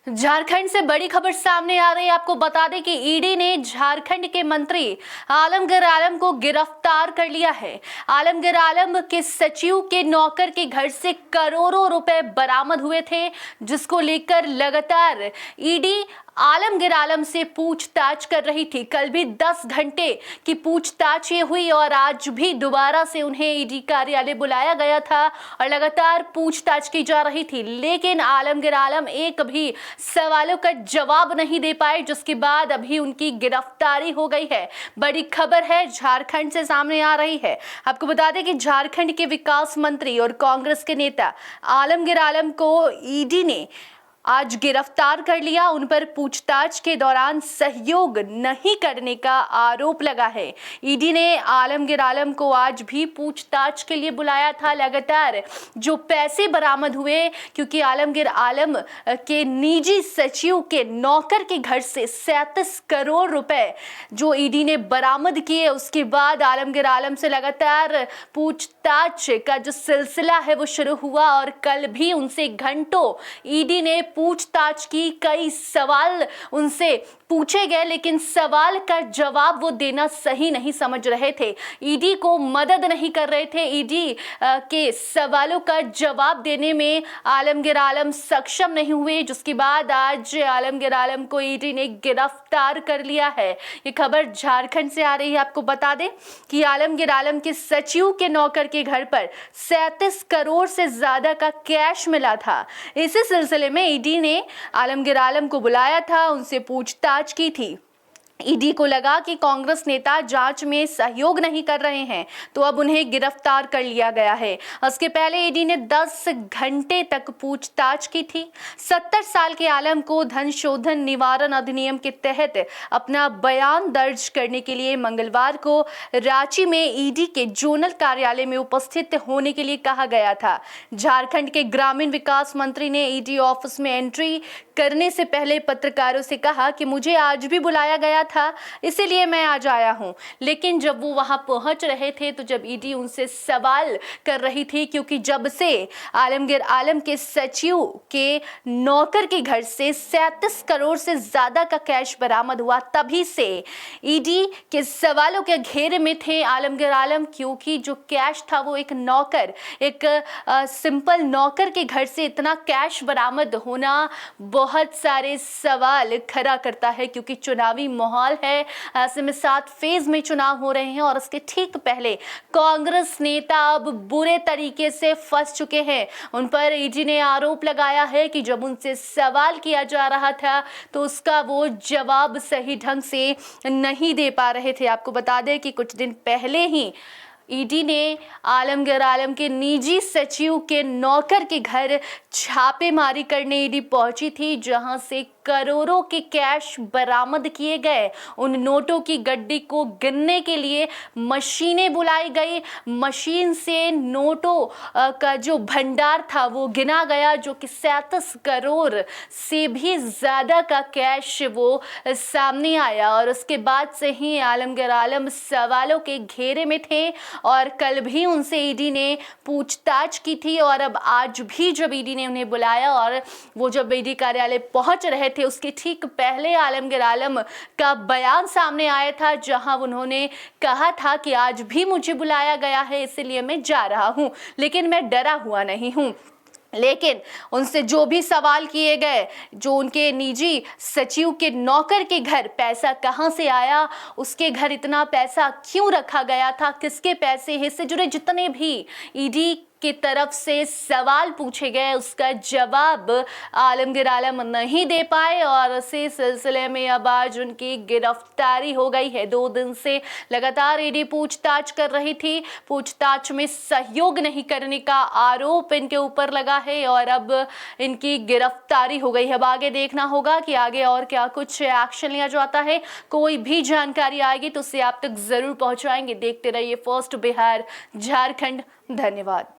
झारखंड से बड़ी खबर सामने आ रही है। आपको बता दें कि ईडी ने झारखंड के मंत्री आलमगीर आलम को गिरफ्तार कर लिया है। आलमगीर आलम के सचिव के नौकर के घर से करोड़ों रुपए बरामद हुए थे, जिसको लेकर लगातार ईडी आलमगीर आलम से पूछताछ कर रही थी। कल भी 10 घंटे की पूछताछ ये हुई और आज भी दोबारा से उन्हें ईडी कार्यालय बुलाया गया था और लगातार पूछताछ की जा रही थी, लेकिन आलमगीर आलम एक भी सवालों का जवाब नहीं दे पाए, जिसके बाद अभी उनकी गिरफ्तारी हो गई है। बड़ी खबर है झारखंड से सामने आ रही है। आपको बता दें कि झारखंड के विकास मंत्री और कांग्रेस के नेता आलमगीर आलम को ईडी ने आज गिरफ्तार कर लिया। उन पर पूछताछ के दौरान सहयोग नहीं करने का आरोप लगा है। ईडी ने आलमगीर आलम को आज भी पूछताछ के लिए बुलाया था। लगातार जो पैसे बरामद हुए, क्योंकि आलमगीर आलम के निजी सचिव के नौकर के घर से 37 करोड़ रुपए जो ईडी ने बरामद किए, उसके बाद आलमगीर आलम से लगातार पूछताछ का जो सिलसिला है वो शुरू हुआ और कल भी उनसे घंटों ईडी ने पूछताछ की। कई सवाल उनसे पूछे गए, लेकिन सवाल का जवाब वो देना सही नहीं समझ रहे थे, ईडी को मदद नहीं कर रहे थे। ईडी के सवालों का जवाब देने में आलमगीर आलम सक्षम नहीं हुए, जिसके बाद आज आलमगीर आलम को ईडी ने गिरफ्तार कर लिया है। ये खबर झारखंड से आ रही है। आपको बता दें कि आलमगीर आलम के सचिव के नौकर के घर पर 37 करोड़ से ज्यादा का कैश मिला था। इसी सिलसिले में ईडी ने आलमगीर आलम को बुलाया था, उनसे पूछताछ की थी। ईडी को लगा कि कांग्रेस नेता जांच में सहयोग नहीं कर रहे हैं, तो अब उन्हें गिरफ्तार कर लिया गया है। इसके पहले ईडी ने 10 घंटे तक पूछताछ की थी। 70 साल के आलम को धन शोधन निवारण अधिनियम के तहत अपना बयान दर्ज करने के लिए मंगलवार को रांची में ईडी के जोनल कार्यालय में उपस्थित होने के लिए कहा गया था। झारखंड के ग्रामीण विकास मंत्री ने ईडी ऑफिस में एंट्री करने से पहले पत्रकारों से कहा कि मुझे आज भी बुलाया गया था, इसीलिए मैं आज आया हूं। लेकिन जब वो वहां पहुंच रहे थे, तो जब ईडी उनसे सवाल कर रही थी, क्योंकि जब से आलमगीर आलम के सचिव के नौकर के घर से 37 करोड़ से ज्यादा का कैश बरामद हुआ, तभी से ईडी के सवालों के घेरे में थे आलमगीर आलम, क्योंकि जो कैश था वो एक नौकर, एक सिंपल नौकर के घर से इतना कैश बरामद होना बहुत सारे सवाल खड़ा करता है, क्योंकि चुनावी माहौल है। ऐसे में 7 फेज में चुनाव हो रहे हैं और उसके ठीक पहले कांग्रेस नेता अब बुरे तरीके से फंस चुके हैं। उन पर ईडी ने आरोप लगाया है कि जब उनसे सवाल किया जा रहा था तो उसका वो जवाब सही ढंग से नहीं दे पा रहे थे। आपको बता दें कि कुछ दिन पहले ही ईडी ने आलमगीर आलम के निजी सचिव के नौकर के घर छापेमारी करने ईडी पहुंची थी, जहां से करोड़ों के कैश बरामद किए गए। उन नोटों की गड्डी को गिनने के लिए मशीनें बुलाई गई। मशीन से नोटों का जो भंडार था वो गिना गया, जो कि 37 करोड़ से भी ज़्यादा का कैश वो सामने आया। और उसके बाद से ही आलमगीर आलम सवालों के घेरे में थे और कल भी उनसे ईडी ने पूछताछ की थी। और अब आज भी जब ईडी ने उन्हें बुलाया और वो जब ईडी कार्यालय पहुंच रहे थे, उसके ठीक पहले आलमगीर आलम का बयान सामने आया था, जहां उन्होंने कहा था कि आज भी मुझे बुलाया गया है, इसलिए मैं जा रहा हूं, लेकिन मैं डरा हुआ नहीं हूं। लेकिन उनसे जो भी सवाल किए गए, जो उनके निजी सचिव के नौकर के घर पैसा कहां से आया, उसके घर इतना पैसा क्यों रखा गया था, किसके पैसे हैं, इससे जुड़े जितने भी ईडी की तरफ से सवाल पूछे गए, उसका जवाब आलमगीर आलम नहीं दे पाए और इसी सिलसिले में अब आज उनकी गिरफ्तारी हो गई है। 2 दिन से लगातार ईडी पूछताछ कर रही थी। पूछताछ में सहयोग नहीं करने का आरोप इनके ऊपर लगा है और अब इनकी गिरफ्तारी हो गई है। अब आगे देखना होगा कि आगे और क्या कुछ एक्शन लिया जाता है। कोई भी जानकारी आएगी तो उसे आप तक जरूर पहुंचाएंगे। देखते रहिए फर्स्ट बिहार झारखंड। धन्यवाद।